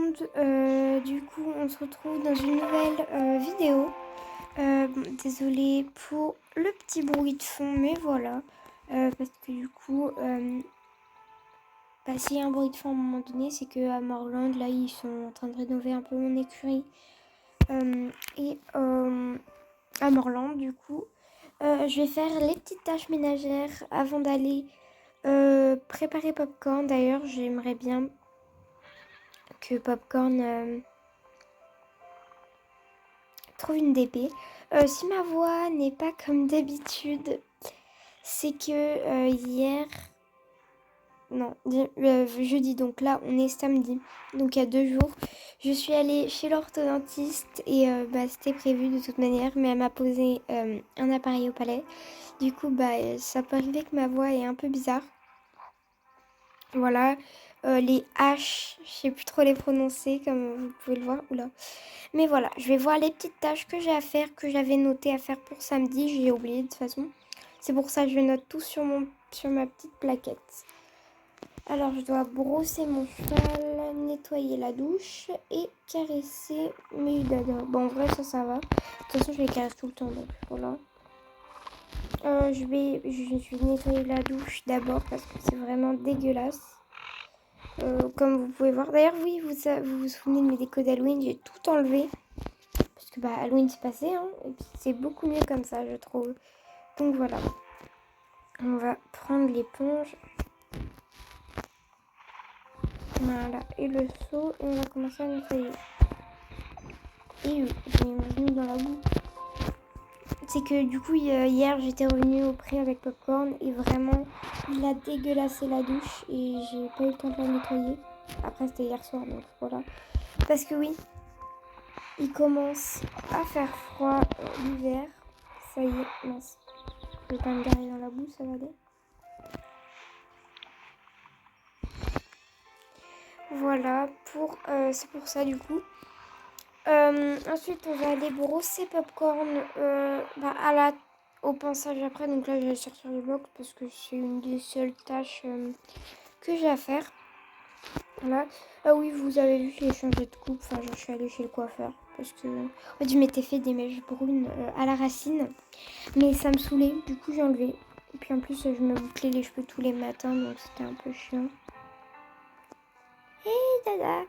monde, du coup on se retrouve dans une nouvelle vidéo. Bon, désolée pour le petit bruit de fond, mais voilà, parce que du coup, s'il y a un bruit de fond à un moment donné, c'est qu'à Morland, là ils sont en train de rénover un peu mon écurie, et à Morland du coup, je vais faire les petites tâches ménagères avant d'aller préparer Popcorn. D'ailleurs j'aimerais bien que Popcorn trouve une DP. Si ma voix n'est pas comme d'habitude, c'est que hier, non, jeudi, donc là on est samedi, donc il y a 2 jours, je suis allée chez l'orthodontiste et c'était prévu de toute manière, mais elle m'a posé un appareil au palais. Du coup, ça peut arriver que ma voix est un peu bizarre. Voilà, les H, je sais plus trop les prononcer comme vous pouvez le voir. Oula. Mais voilà, je vais voir les petites tâches que j'ai à faire, que j'avais noté à faire pour samedi. J'ai oublié de toute façon. C'est pour ça que je note tout sur ma petite plaquette. Alors, je dois brosser mon cheval, nettoyer la douche et caresser mes dada. Bon, en vrai, ça va. De toute façon, je les caresse tout le temps, donc voilà. Je vais nettoyer la douche d'abord parce que c'est vraiment dégueulasse. Comme vous pouvez voir. D'ailleurs, oui, vous souvenez de mes décos d'Halloween, j'ai tout enlevé. Parce que Halloween c'est passé, hein, et puis c'est beaucoup mieux comme ça, je trouve. Donc voilà. On va prendre l'éponge. Voilà, et le seau, et on va commencer à nettoyer. Et j'ai mis dans la boue. C'est que du coup, hier, j'étais revenue au pré avec Popcorn, et vraiment, il a dégueulassé la douche, et j'ai pas eu le temps de la nettoyer. Après, c'était hier soir, donc voilà. Parce que oui, il commence à faire froid l'hiver. Ça y est, mince. Je vais pas me garer dans la boue, ça va aller. Voilà, c'est pour ça du coup. Ensuite, on va aller brosser Popcorn au pinçage après. Donc là, je vais sortir le bloc parce que c'est une des seules tâches que j'ai à faire. Voilà. Ah oui, vous avez vu, j'ai changé de coupe. Enfin, je suis allée chez le coiffeur parce que en fait, je m'étais fait des mèches brunes à la racine, mais ça me saoulait. Du coup, j'ai enlevé. Et puis en plus, je me bouclais les cheveux tous les matins, donc c'était un peu chiant. Hey, dada.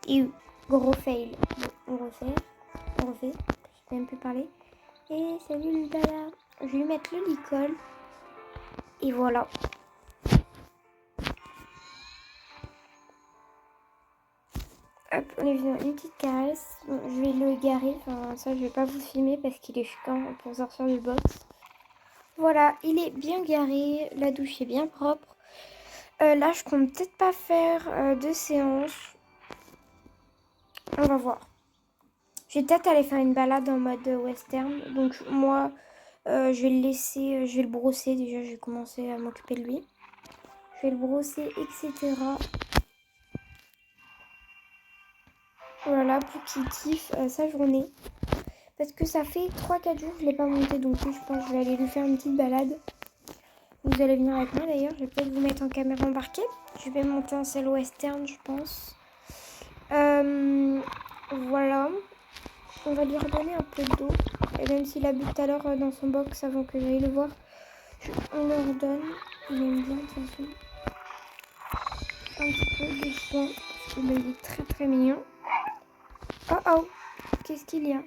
Et gros fail. Bon, on refait. Je peux même plus parler. Et salut le dada. Je vais lui mettre le licol. Et voilà. Hop, on est venu une petite caresse. Bon, je vais le garer. Enfin, ça, je vais pas vous filmer parce qu'il est chiant pour sortir du box. Voilà, il est bien garé. La douche est bien propre. Là, je compte peut-être pas faire de séance. On va voir. Je vais peut-être aller faire une balade en mode western. Donc moi, je vais le laisser, je vais le brosser. Déjà, je vais commencer à m'occuper de lui. Je vais le brosser, etc. Voilà, pour qu'il kiffe sa journée. Parce que ça fait 3-4 jours que je ne l'ai pas monté. Donc je pense que je vais aller lui faire une petite balade. Vous allez venir avec moi d'ailleurs. Je vais peut-être vous mettre en caméra embarquée. Je vais monter en selle western, je pense. Voilà. On va lui redonner un peu d'eau. Et même s'il a bu tout à l'heure dans son box avant que j'aille le voir, on le redonne. Il aime bien de toute façon. Un petit peu de soin. Parce qu'il est très très mignon. Oh oh, qu'est-ce qu'il y a?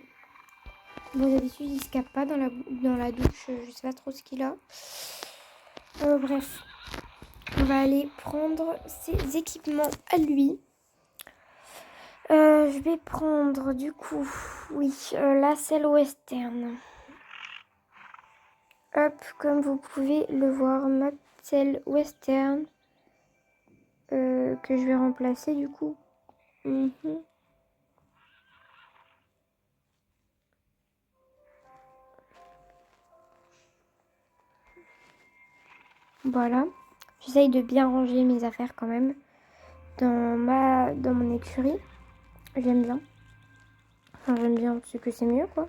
Bon, d'habitude, il se capte pas dans la douche. Je sais pas trop ce qu'il a. Bref. On va aller prendre ses équipements à lui. Je vais prendre du coup, oui, la selle western. Hop, comme vous pouvez le voir, ma selle western que je vais remplacer du coup. Voilà. J'essaye de bien ranger mes affaires quand même dans mon écurie. J'aime bien. Enfin, j'aime bien parce que c'est mieux, quoi.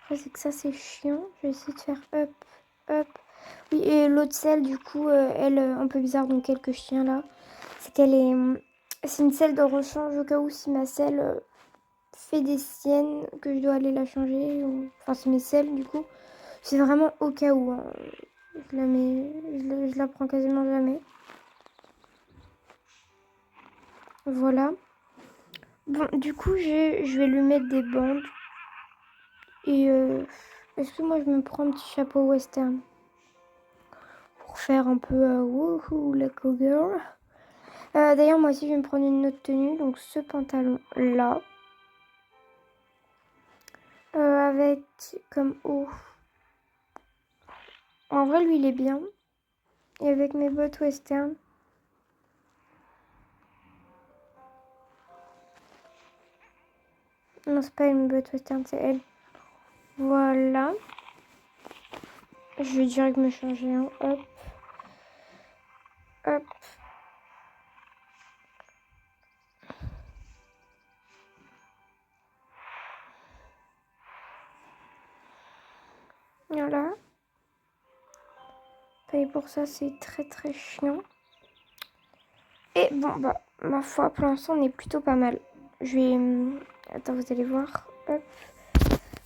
Après, c'est que ça, c'est chiant. Je vais essayer de faire hop, hop. Oui, et l'autre selle, du coup, elle, un peu bizarre, donc quelques chiens là, c'est qu'elle est... C'est une selle de rechange au cas où si ma selle fait des siennes, que je dois aller la changer. Enfin, c'est mes selles, du coup. C'est vraiment au cas où. Hein. Je la mets... Je la prends quasiment jamais. Voilà. Bon, du coup, je vais lui mettre des bandes. Et est-ce que moi, je me prends un petit chapeau western pour faire un peu wouhou, la cowgirl. D'ailleurs, moi aussi, je vais me prendre une autre tenue. Donc, ce pantalon-là. Avec comme haut. En vrai, lui, il est bien. Et avec mes bottes western. Non, c'est pas une botte western, c'est elle. Voilà. Je vais direct me changer. Hein. Hop. Hop. Voilà. Et pour ça, c'est très très chiant. Et bon, bah, ma foi, pour l'instant, on est plutôt pas mal. Je vais... Attends, vous allez voir. Hop.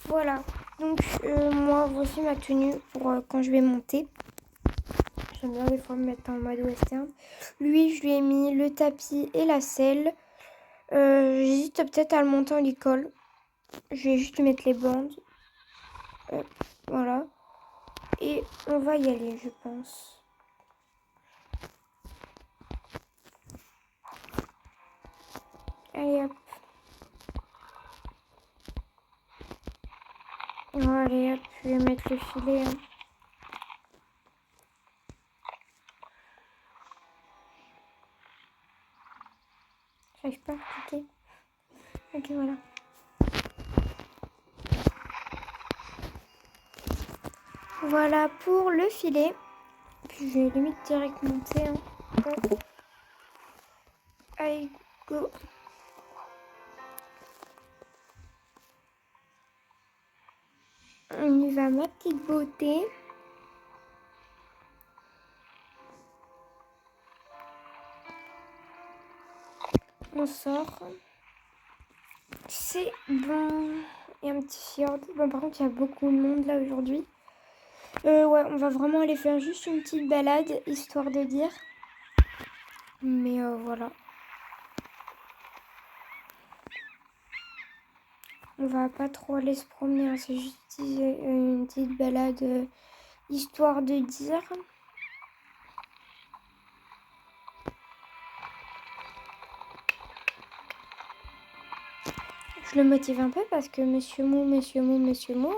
Voilà. Donc, moi, voici ma tenue pour quand je vais monter. J'aime bien des fois me mettre en mode western. Lui, je lui ai mis le tapis et la selle. J'hésite peut-être à le monter en l'école. Je vais juste lui mettre les bandes. Voilà. Et on va y aller, je pense. Allez, hop. Bon, allez, hop, je vais mettre le filet. Hein. J'arrive pas à cliquer. Ok, voilà. Voilà pour le filet. Puis je vais limite direct monter. Hein. Hop. Allez, go. On y va, ma petite beauté. On sort. C'est bon. Il y a un petit fjord. Bon, par contre, il y a beaucoup de monde là aujourd'hui. Ouais, on va vraiment aller faire juste une petite balade, histoire de dire. Mais voilà. On va pas trop aller se promener, hein. C'est juste une petite balade, histoire de dire. Je le motive un peu parce que Monsieur Mou. Hein.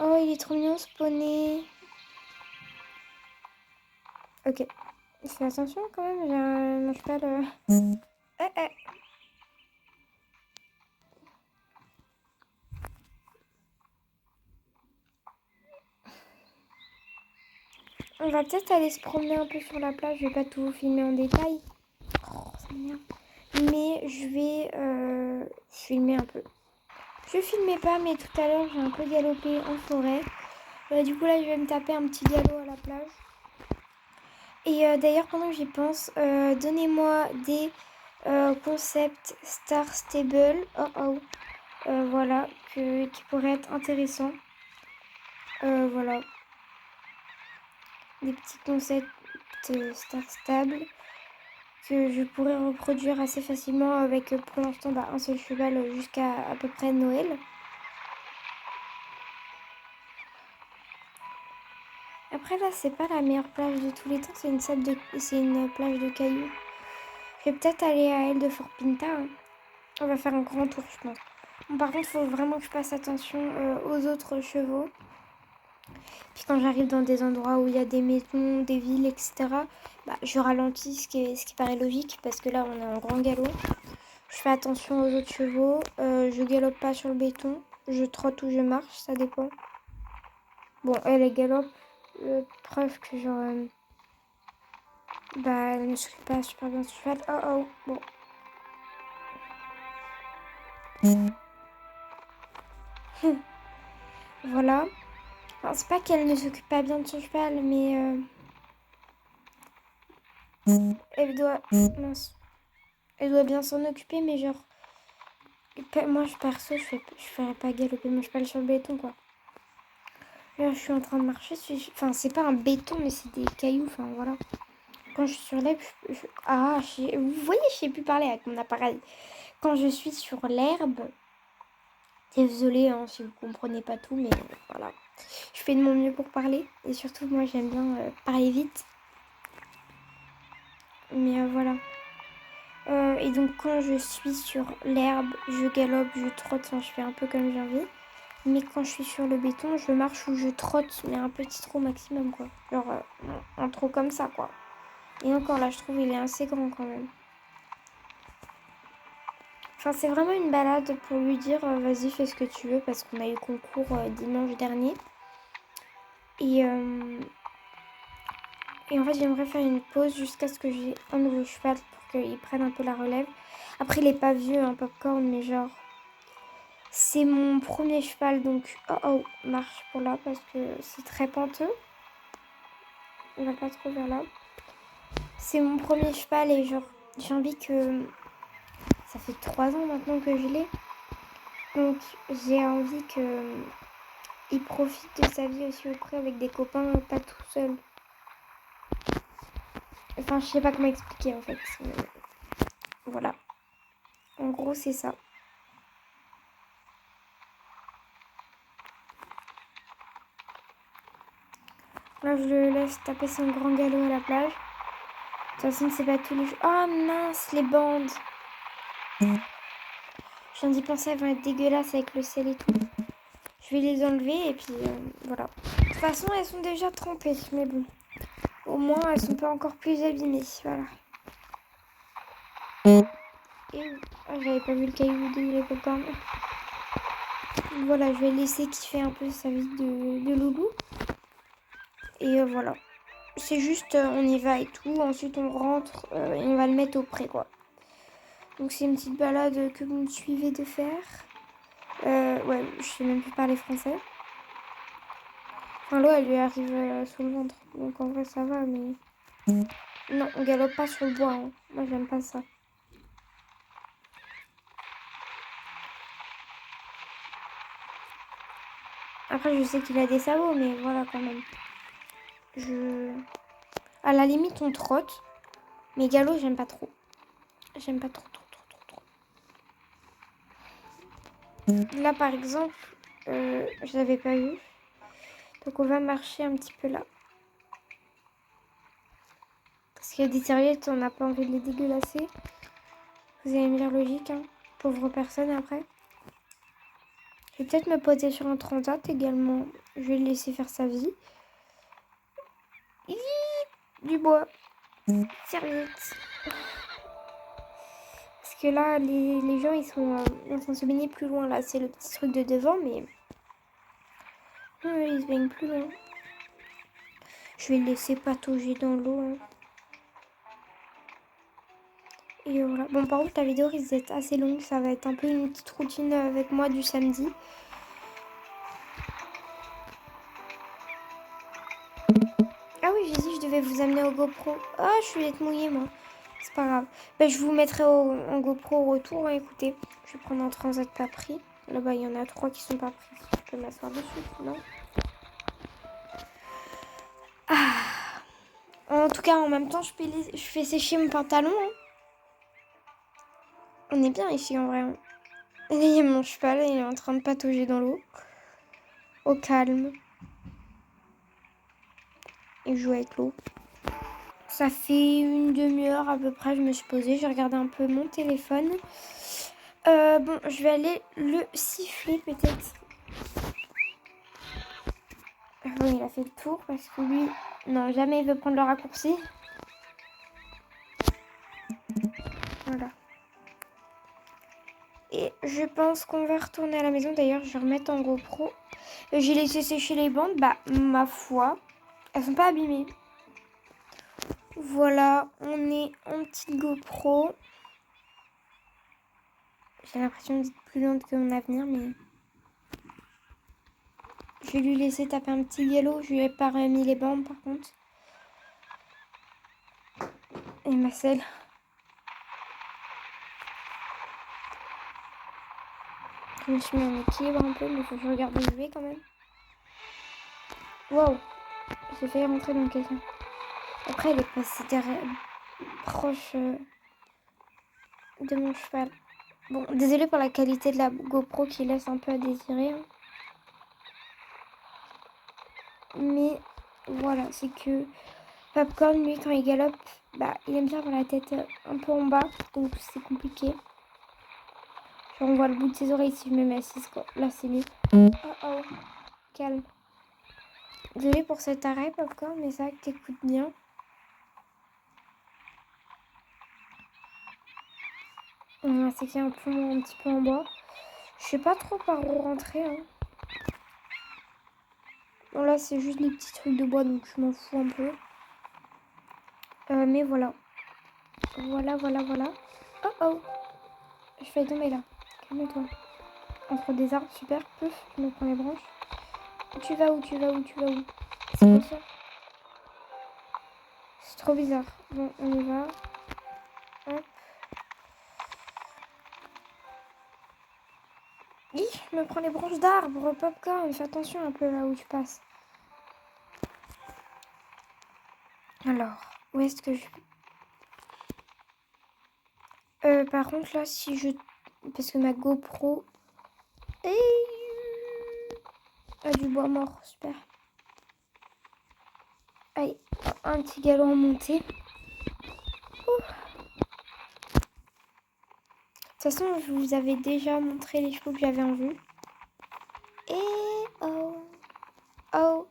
Oh, il est trop mignon ce poney. Ok. Fais attention quand même, j'ai un cheval. Eh. On va peut-être aller se promener un peu sur la plage. Je vais pas tout filmer en détail. Oh, ça m'énerve. Mais je vais filmer un peu. Je filmais pas, mais tout à l'heure, j'ai un peu galopé en forêt. Du coup, là, je vais me taper un petit galop à la plage. Et d'ailleurs, pendant que j'y pense, donnez-moi des concepts Star Stable. Voilà, qui pourraient être intéressants. Voilà. Des petits concepts Star Stable que je pourrais reproduire assez facilement avec pour l'instant un seul cheval jusqu'à à peu près Noël. Après là, c'est pas la meilleure plage de tous les temps, c'est une plage de cailloux. Je vais peut-être aller à l'île de Fort Pinta. Hein. On va faire un grand tour, je pense. Bon, par contre, il faut vraiment que je fasse attention aux autres chevaux. Puis quand j'arrive dans des endroits où il y a des maisons, des villes, etc., je ralentis, ce qui paraît logique, parce que là, on est en grand galop. Je fais attention aux autres chevaux. Je galope pas sur le béton. Je trotte ou je marche, ça dépend. Bon, elle galope. Preuve que genre... elle ne suit pas super bien ce cheval. Oh, bon. Voilà. Enfin, c'est pas qu'elle ne s'occupe pas bien de son cheval, mais elle doit... mince. Elle doit bien s'en occuper, mais genre... Moi, perso, je ferais pas galoper mon cheval sur le béton, quoi. Là, je suis en train de marcher. Enfin, c'est pas un béton, mais c'est des cailloux. Enfin, voilà. Quand je suis sur l'herbe, vous voyez, je sais plus parler avec mon appareil. Quand je suis sur l'herbe, désolée hein, si vous comprenez pas tout, mais voilà. Je fais de mon mieux pour parler. Et surtout, moi, j'aime bien parler vite. Mais voilà. Et donc, quand je suis sur l'herbe, je galope, je trotte. Enfin, je fais un peu comme j'ai envie. Mais quand je suis sur le béton, je marche ou je trotte, mais un petit trot maximum, quoi. Genre, un trot comme ça, quoi. Et encore, là, je trouve il est assez grand, quand même. Enfin, c'est vraiment une balade pour lui dire, vas-y, fais ce que tu veux, parce qu'on a eu concours dimanche dernier. Et en fait, j'aimerais faire une pause jusqu'à ce que j'ai un nouveau cheval pour qu'il prenne un peu la relève. Après, il est pas vieux, un popcorn, mais genre... C'est mon premier cheval, donc... Oh, marche pour là, parce que c'est très penteux. On va pas trop vers là. C'est mon premier cheval et genre, j'ai envie que... Ça fait 3 ans maintenant que je l'ai. Donc, j'ai envie que... Il profite de sa vie aussi auprès avec des copains, pas tout seul. Enfin, je sais pas comment expliquer en fait. Voilà. En gros, c'est ça. Là, je le laisse taper son grand galop à la plage. De toute façon, c'est pas tous les jours. Oh mince, les bandes. Je viens d'y penser, elles vont être dégueulasses avec le sel et tout. Je vais les enlever et puis voilà. De toute façon, elles sont déjà trempées, mais bon. Au moins, elles sont pas encore plus abîmées. Voilà. Et j'avais pas vu le caillou de les popcorn. Voilà, je vais laisser kiffer un peu sa vie de loulou. Et voilà. C'est juste, on y va et tout. Ensuite, on rentre et on va le mettre au pré, quoi. Donc, c'est une petite balade que vous me suivez de faire. Ouais, je sais même plus parler français. Enfin, l'eau, elle lui arrive sous le ventre. Donc, en vrai, ça va, mais... Non, on galope pas sur le bois. Hein. Moi, j'aime pas ça. Après, je sais qu'il a des sabots, mais voilà, quand même. À la limite, on trotte. Mais galop, j'aime pas trop. J'aime pas trop. Là, par exemple, je l'avais pas vu. Donc, on va marcher un petit peu là. Parce qu'il y a des serviettes, on n'a pas envie de les dégueulasser. Vous allez me dire logique, hein. Pauvre personne, après. Je vais peut-être me poser sur un transat également. Je vais le laisser faire sa vie. Du bois. Serviette. Parce que là, les gens, ils sont en train de se baigner plus loin. Là, c'est le petit truc de devant, mais... ils se baignent plus loin. Je vais le laisser patauger dans l'eau. Hein. Et voilà. Bon, par contre, la vidéo risque d'être assez longue. Ça va être un peu une petite routine avec moi du samedi. Ah oui, j'ai dit je devais vous amener au GoPro. Ah, je vais être mouillée, moi. C'est pas grave. Bah, je vous mettrai en GoPro au retour. Hein, écoutez, je vais prendre un transat pas pris. Là-bas, il y en a 3 qui sont pas pris. Je peux m'asseoir dessus, non? Ah. En tout cas, en même temps, je fais sécher mon pantalon. Hein. On est bien ici, en vrai. Hein. Et là, il y a mon cheval, il est en train de patauger dans l'eau. Au calme. Et joue avec l'eau. Ça fait une demi-heure à peu près, je me suis posée. J'ai regardé un peu mon téléphone. Bon, je vais aller le siffler peut-être. Bon, il a fait le tour parce que lui, non, jamais il veut prendre le raccourci. Voilà. Et je pense qu'on va retourner à la maison. D'ailleurs, je vais remettre en GoPro. J'ai laissé sécher les bandes. Bah, ma foi, elles sont pas abîmées. Voilà, on est en petite GoPro. J'ai l'impression d'être plus lente que mon avenir, mais... Je vais lui laisser taper un petit galop. Je lui ai pas remis les bandes par contre. Et ma selle. Je me suis mis en équilibre un peu, mais il faut que je regarde où je vais quand même. Wow, j'ai failli rentrer dans quelqu'un. Après, elle est passée derrière, proche de mon cheval. Bon, désolée pour la qualité de la GoPro qui laisse un peu à désirer. Hein. Mais voilà, c'est que Popcorn, lui, quand il galope, bah, il aime bien avoir la tête un peu en bas, donc c'est compliqué. Genre, on voit le bout de ses oreilles si je me mets assise, quoi. Là, c'est mieux. Oh oh, calme. Désolée pour cet arrêt, Popcorn, mais ça, t'écoutes bien. C'est qu'il y a un petit peu en bas. Je sais pas trop par où rentrer. Hein. Bon, là, c'est juste des petits trucs de bois, donc je m'en fous un peu. Mais voilà. Voilà. Oh oh. Je vais tomber là. Calme-toi. Entre des arbres, super. Pouf, je me prends les branches. Tu vas où? C'est quoi ça? C'est trop bizarre. Bon, on y va. Hop. Hi, je me prends les branches d'arbres. Popcorn, fais attention un peu là où tu passes. Alors, où est-ce que je... par contre, là, si je... Parce que ma GoPro... a du bois mort, super. Allez, un petit galop en montée. De toute façon, je vous avais déjà montré les chevaux que j'avais en vue. Et... Oh... Oh...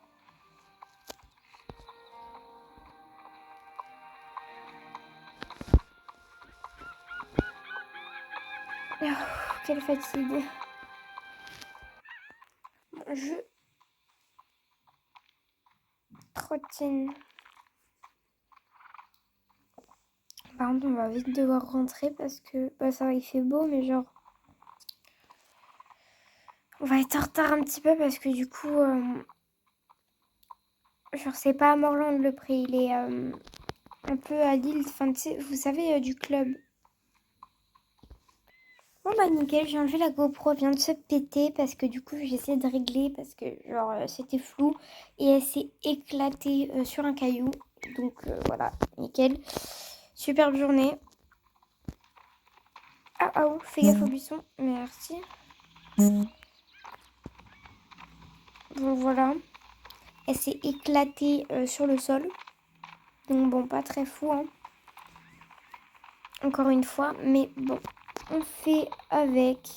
Oh, quelle fatigue. Je trottine. Par contre, on va vite devoir rentrer parce que bah, ça va, il fait beau, mais genre... On va être en retard un petit peu parce que du coup... genre, c'est pas à Morland-le-Pré, il est un peu à Lille. Enfin, tu sais, vous savez, du club. Bon bah nickel, j'ai enlevé la GoPro, elle vient de se péter parce que du coup j'ai essayé de régler parce que genre c'était flou et elle s'est éclatée sur un caillou. Donc voilà, nickel. Superbe journée. Ah ah, fais gaffe au buisson, merci. Bon voilà, elle s'est éclatée sur le sol. Donc bon, pas très fou hein. Encore une fois, mais bon, on fait avec.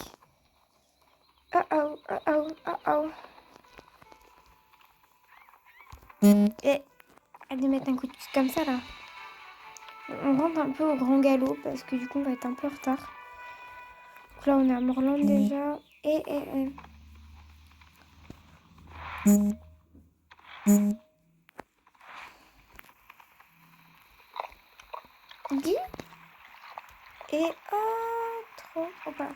Ah oh, ah oh, ah oh. Et elle de mettre un coup de pied comme ça là. On rentre un peu au grand galop parce que du coup on va être un peu en retard. Donc là on est à Morland déjà. Et. Guy. Et oh trop. Oh pas.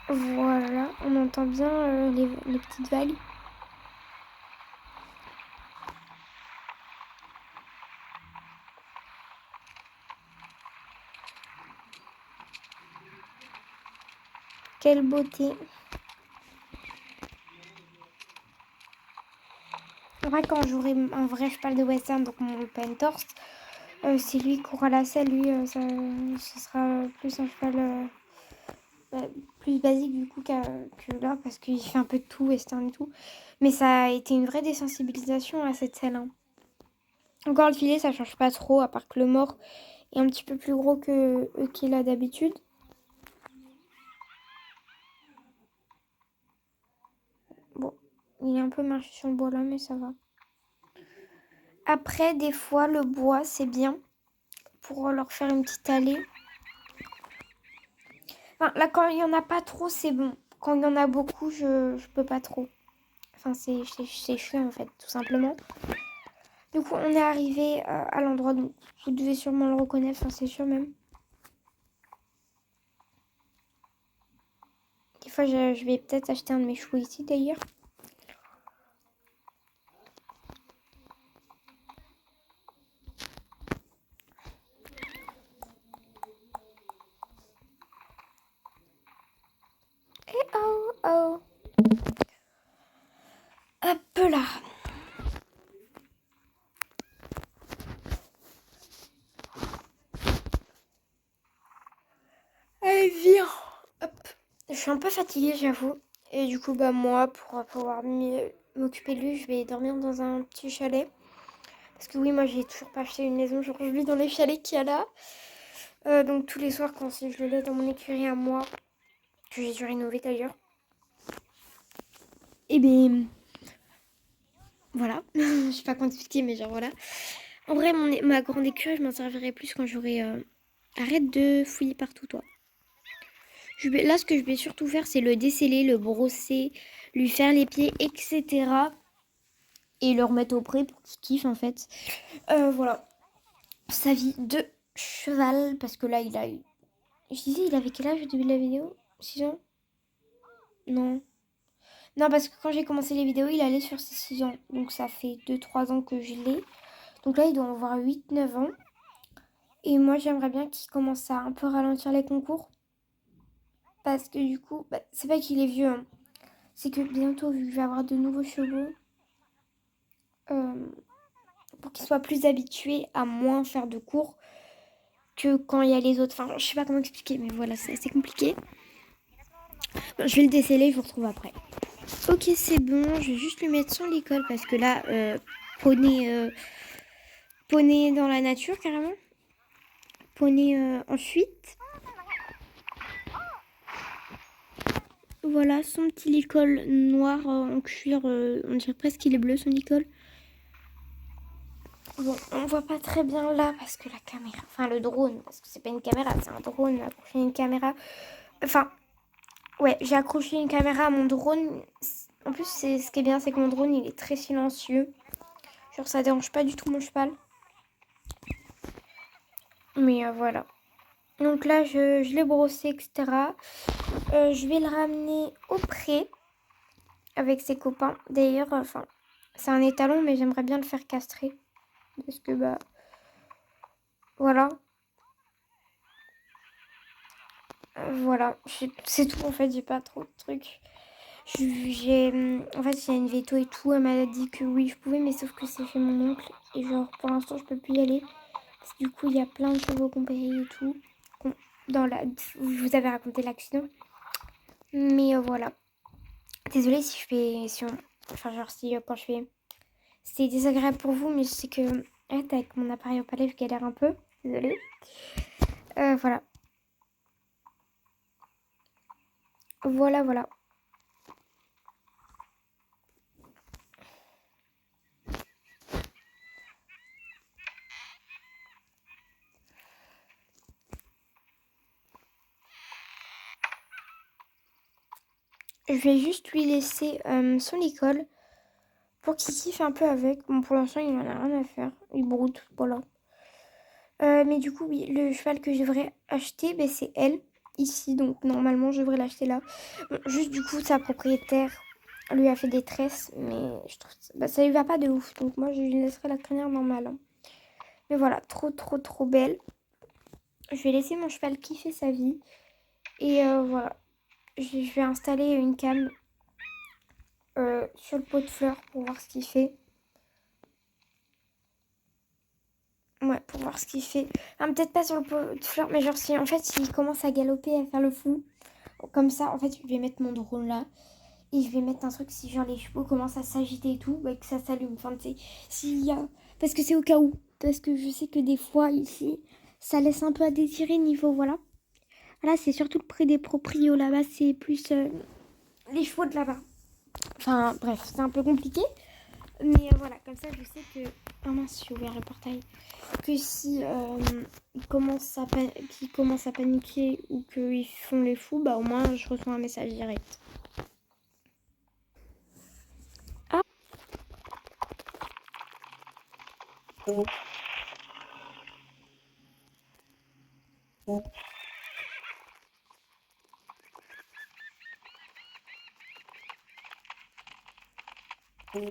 Voilà, on entend bien les petites vagues. Quelle beauté. Après quand j'aurai un vrai cheval de western, donc mon Penthorst, si lui court à la selle, lui, ce sera plus un cheval plus basique du coup que là, parce qu'il fait un peu de tout, western et tout. Mais ça a été une vraie désensibilisation à cette selle. Hein. Encore le filet, ça change pas trop, à part que le mort est un petit peu plus gros que qu'il a d'habitude. Bon, il est un peu marché sur le bois là, mais ça va. Après, des fois, le bois, c'est bien pour leur faire une petite allée. Enfin, là, quand il y en a pas trop, c'est bon. Quand il y en a beaucoup, je peux pas trop. Enfin, c'est chiant, en fait, tout simplement. Du coup, on est arrivé à l'endroit, donc vous devez sûrement le reconnaître, enfin, c'est sûr même. Des fois, je vais peut-être acheter un de mes chevaux ici d'ailleurs. Et oh, oh. Hop là. Allez, viens. Hop. Je suis un peu fatiguée, j'avoue. Et du coup, bah moi, pour pouvoir mieux m'occuper de lui, je vais dormir dans un petit chalet. Parce que oui, moi, j'ai toujours pas acheté une maison. Genre, je vis dans les chalets qu'il y a là. Donc tous les soirs, quand je le laisse dans mon écurie à moi, que j'ai dû rénover d'ailleurs. Et ben voilà. Je sais pas comment expliquer, mais genre voilà. En vrai, ma grande écurie, je m'en servirai plus quand j'aurai... Arrête de fouiller partout, toi. Là, ce que je vais surtout faire, c'est le déceler, le brosser, lui faire les pieds, etc. Et le remettre au pré pour qu'il kiffe, en fait. Voilà. Sa vie de cheval, parce que là, il a eu... Je disais, il avait quel âge au début de la vidéo? 6 ans? Non. Non, parce que quand j'ai commencé les vidéos, il allait sur ses 6 ans. Donc ça fait 2-3 ans que je l'ai. Donc là, il doit avoir 8-9 ans. Et moi, j'aimerais bien qu'il commence à un peu ralentir les concours. Parce que du coup, bah, c'est pas qu'il est vieux, hein. C'est que bientôt, vu que je vais avoir de nouveaux chevaux, pour qu'il soit plus habitué à moins faire de cours que quand il y a les autres. Enfin, je sais pas comment expliquer, mais voilà, c'est assez compliqué. Bon, je vais le déceler, je vous retrouve après. Ok, c'est bon, je vais juste lui mettre son licol parce que là, poney dans la nature carrément. Poney ensuite. Voilà, son petit licol noir en cuir. On dirait presque qu'il est bleu son licol. Bon, on voit pas très bien là parce que la caméra, enfin le drone, parce que c'est pas une caméra, c'est un drone, accroché à une caméra. Enfin, ouais, j'ai accroché une caméra à mon drone. En plus, ce qui est bien, c'est que mon drone, il est très silencieux. Genre, ça dérange pas du tout mon cheval. Mais voilà. Donc là, je l'ai brossé, etc. Je vais le ramener au pré avec ses copains. D'ailleurs, enfin, c'est un étalon, mais j'aimerais bien le faire castrer. Parce que, bah, voilà. Voilà, c'est tout en fait, j'ai pas trop de trucs. En fait, il y a une veto et tout, elle m'a dit que oui, je pouvais, mais sauf que c'est chez mon oncle. Et genre, pour l'instant, je peux plus y aller. Parce que du coup, il y a plein de chevaux qu'on paye et tout. Je vous avais raconté l'accident. Mais voilà. Désolée si je fais... Enfin, genre, si quand je fais... C'est désagréable pour vous, mais je sais que... avec mon appareil au palais, je galère un peu. Désolée. Voilà. Voilà, voilà. Je vais juste lui laisser son école pour qu'il kiffe un peu avec. Bon, pour l'instant, il n'en a rien à faire. Il broute, voilà. Mais du coup, oui, le cheval que je devrais acheter, ben, c'est elle, ici. Donc, normalement, je devrais l'acheter là. Bon, juste, du coup, sa propriétaire lui a fait des tresses. Mais je trouve ça lui va pas de ouf. Donc, moi, je lui laisserai la crinière normale, hein. Mais voilà, trop, trop, trop belle. Je vais laisser mon cheval kiffer sa vie. Et voilà. Je vais installer une cam sur le pot de fleurs pour voir ce qu'il fait. Ouais, pour voir ce qu'il fait. Enfin, peut-être pas sur le pot de fleurs, mais genre si en fait s'il commence à galoper, à faire le fou, comme ça, en fait, je vais mettre mon drone là. Et je vais mettre un truc si genre les chevaux commencent à s'agiter et tout, bah, que ça s'allume. Enfin, tu sais, s'il y a... Parce que c'est au cas où. Parce que je sais que des fois ici, ça laisse un peu à désirer niveau, voilà. Là, c'est surtout près des proprios là-bas, c'est plus les chevaux de là-bas. Enfin, bref, c'est un peu compliqué. Mais voilà, comme ça, je sais que... Oh mince, j'ai ouvert le portail. Que si qu'ils commencent à paniquer ou qu'ils font les fous, bah au moins, je reçois un message direct. Ah, J'ai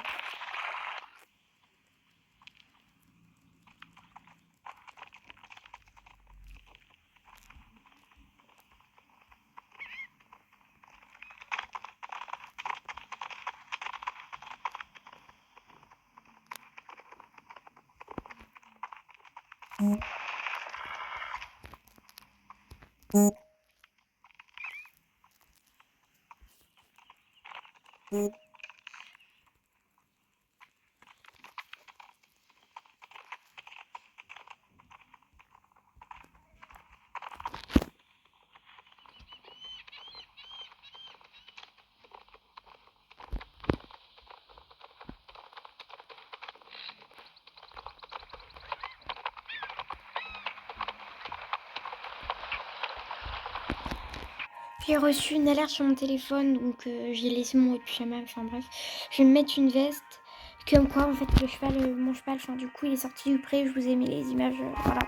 reçu une alerte sur mon téléphone, donc j'ai laissé mon pyjama, enfin bref. Je vais me mettre une veste, comme quoi en fait le cheval, mon cheval, enfin du coup il est sorti du pré, je vous ai mis les images, voilà.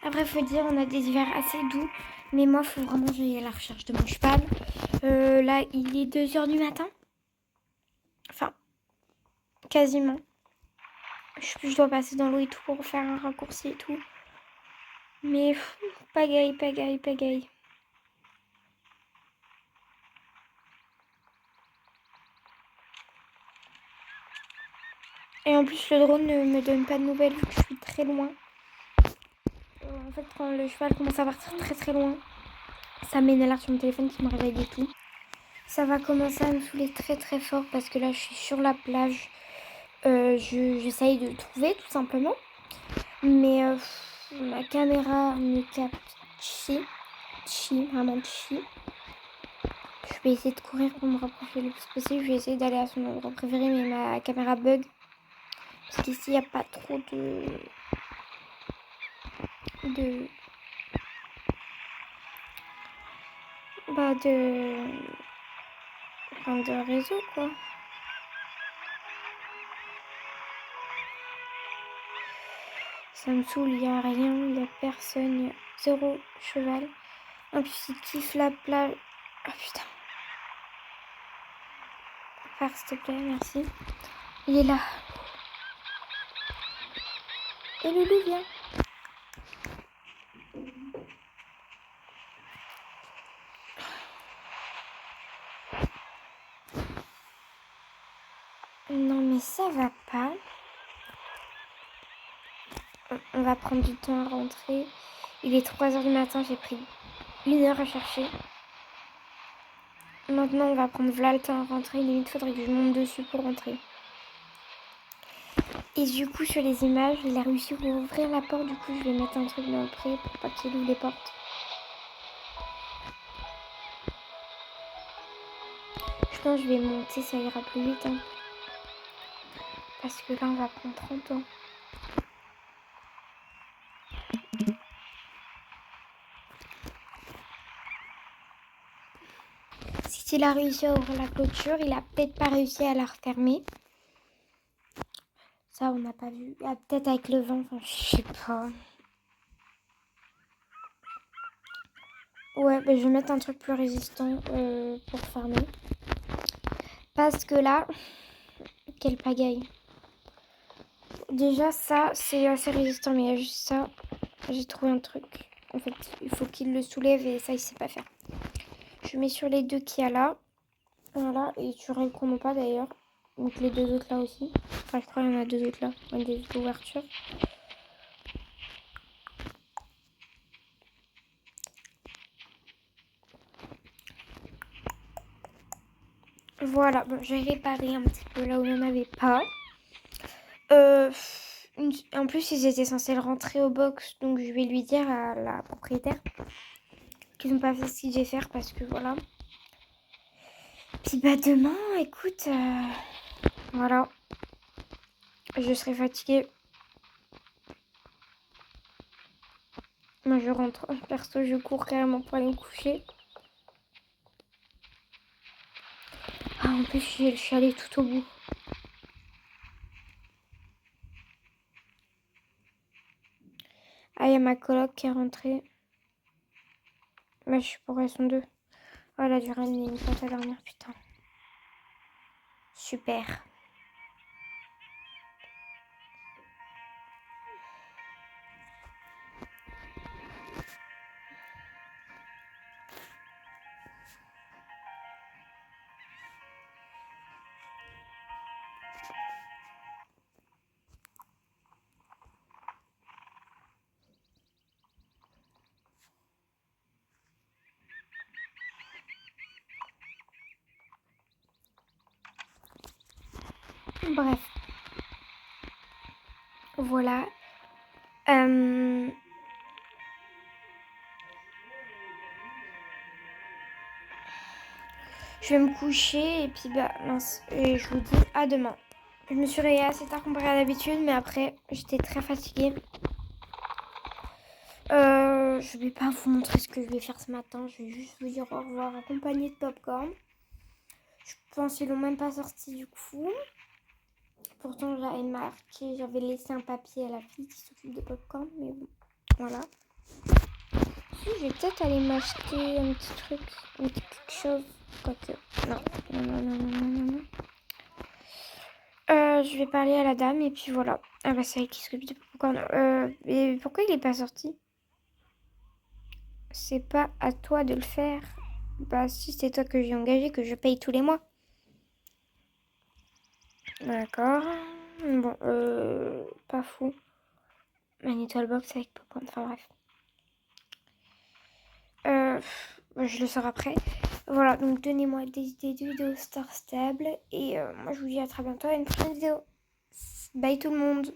Après faut dire, on a des hivers assez doux, mais moi faut vraiment que j'aille à la recherche de mon cheval. Là il est 2h du matin, enfin quasiment. Je dois passer dans l'eau et tout pour faire un raccourci et tout. Mais pagaille, pagaille, pagaille. Et en plus, le drone ne me donne pas de nouvelles vu que je suis très loin. En fait, quand le cheval commence à partir très très loin, ça met une alerte sur mon téléphone qui me réveille et tout. Ça va commencer à me saouler très très fort parce que là, je suis sur la plage. J'essaye de le trouver tout simplement. Mais ma caméra me capte vraiment chi. Je vais essayer de courir pour me rapprocher le plus possible. Je vais essayer d'aller à son endroit préféré, mais ma caméra bug. Parce qu'ici, il n'y a pas trop de... Bah, enfin, de réseau, quoi. Ça me saoule, il n'y a rien, il n'y a personne, il y a 0 cheval. En plus, il kiffe la plage. Ah, putain. Faire, s'il te plaît, merci. Il est là. Et le loup vient. Non, mais ça va pas. On va prendre du temps à rentrer. Il est 3h du matin, j'ai pris 1 heure à chercher. Maintenant, on va prendre là le temps à rentrer. Limite, faudrait que je monte dessus pour rentrer. Et du coup, sur les images, il a réussi à ouvrir la porte. Du coup, je vais mettre un truc dans le pré pour pas qu'il ouvre les portes. Je pense que je vais monter, ça ira plus vite. Hein. Parce que là, on va prendre 30 ans. S'il a réussi à ouvrir la clôture, il a peut-être pas réussi à la refermer. Ça, on n'a pas vu. Ah, peut-être avec le vent, enfin, je sais pas. Ouais, bah, je vais mettre un truc plus résistant pour fermer. Parce que là, quelle pagaille. Déjà, ça, c'est assez résistant, mais il y a juste ça. J'ai trouvé un truc. En fait, il faut qu'il le soulève et ça, il sait pas faire. Je mets sur les 2 qu'il y a là. Voilà, et sur elle qu'on n'a pas d'ailleurs. Donc les 2 autres là aussi. Enfin, je crois qu'il y en a 2 autres là. Ouais, des ouvertures. Voilà, bon, j'ai réparé un petit peu là où il n'y en avait pas. En plus, ils étaient censés le rentrer au box, donc je vais lui dire à la propriétaire qu'ils n'ont pas fait ce qu'ils devaient faire parce que voilà. Puis bah demain, écoute, voilà, je serai fatiguée. Moi, je rentre. Perso, je cours carrément pour aller me coucher. Ah, en plus, je suis allée tout au bout. Ah, il y a ma coloc qui est rentrée. Bah, je suis pour elles sont 2. Oh, elle a dû ramener une boîte à dormir, putain. Super. Bref. Voilà. Je vais me coucher et puis mince, et je vous dis à demain. Je me suis réveillée assez tard comparé à d'habitude, mais après j'étais très fatiguée. Je vais pas vous montrer ce que je vais faire ce matin, je vais juste vous dire au revoir accompagné de popcorn. Je pense qu'ils l'ont même pas sorti du coup. Pourtant j'avais marqué, j'avais laissé un papier à la fille qui s'occupe de popcorn, mais bon, voilà. Si, je vais peut-être aller m'acheter un petit truc, une petite chose. Quoique, non. Je vais parler à la dame et puis voilà. Ah bah c'est elle qui s'occupe de popcorn. Et pourquoi il est pas sorti? C'est pas à toi de le faire. Bah si, c'est toi que j'ai engagé, que je paye tous les mois. D'accord. Bon, pas fou. Manitoal Box avec popcorn, enfin bref. Je le sors après. Voilà, donc donnez-moi des idées de vidéos Star Stable. Et moi, je vous dis à très bientôt à une prochaine vidéo. Bye tout le monde.